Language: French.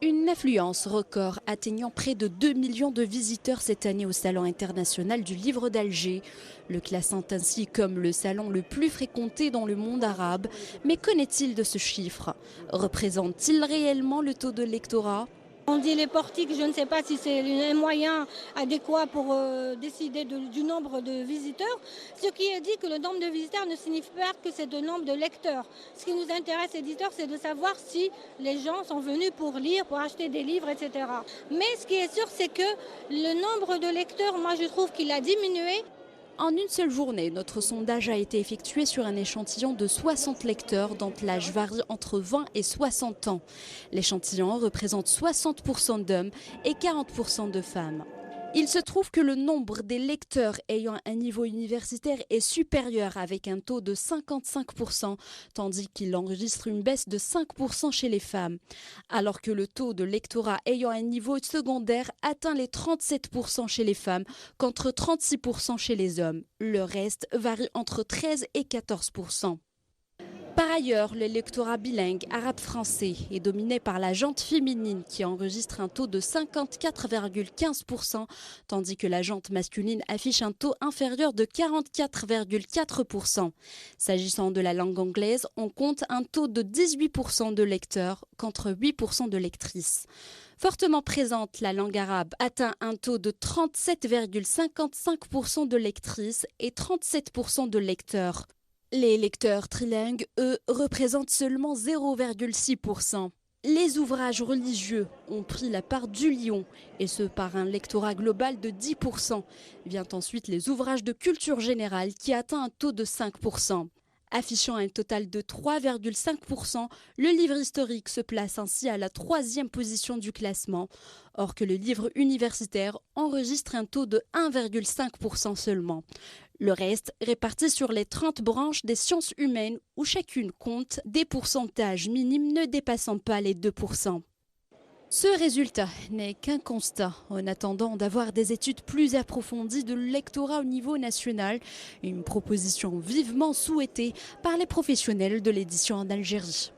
Une affluence record atteignant près de 2 millions de visiteurs cette année au Salon international du livre d'Alger, le classant ainsi comme le salon le plus fréquenté dans le monde arabe. Mais qu'en est-il de ce chiffre? Représente-t-il réellement le taux de lectorat? On dit les portiques, je ne sais pas si c'est un moyen adéquat pour décider du nombre de visiteurs. Ce qui est dit que le nombre de visiteurs ne signifie pas que c'est le nombre de lecteurs. Ce qui nous intéresse, éditeurs, c'est de savoir si les gens sont venus pour lire, pour acheter des livres, etc. Mais ce qui est sûr, c'est que le nombre de lecteurs, moi je trouve qu'il a diminué. En une seule journée, notre sondage a été effectué sur un échantillon de 60 lecteurs dont l'âge varie entre 20 et 60 ans. L'échantillon représente 60% d'hommes et 40% de femmes. Il se trouve que le nombre des lecteurs ayant un niveau universitaire est supérieur avec un taux de 55%, tandis qu'il enregistre une baisse de 5% chez les femmes. Alors que le taux de lectorat ayant un niveau secondaire atteint les 37% chez les femmes, contre 36% chez les hommes. Le reste varie entre 13 et 14%. Par ailleurs, le lectorat bilingue arabe-français est dominé par la jante féminine qui enregistre un taux de 54,15%, tandis que la jante masculine affiche un taux inférieur de 44,4%. S'agissant de la langue anglaise, on compte un taux de 18% de lecteurs contre 8% de lectrices. Fortement présente, la langue arabe atteint un taux de 37,55% de lectrices et 37% de lecteurs. Les lecteurs trilingues, eux, représentent seulement 0,6%. Les ouvrages religieux ont pris la part du lion, et ce par un lectorat global de 10%. Vient ensuite les ouvrages de culture générale qui atteint un taux de 5%. Affichant un total de 3,5%, le livre historique se place ainsi à la 3e position du classement, or que le livre universitaire enregistre un taux de 1,5% seulement. Le reste réparti sur les 30 branches des sciences humaines où chacune compte des pourcentages minimes ne dépassant pas les 2%. Ce résultat n'est qu'un constat en attendant d'avoir des études plus approfondies de lectorat au niveau national, une proposition vivement souhaitée par les professionnels de l'édition en Algérie.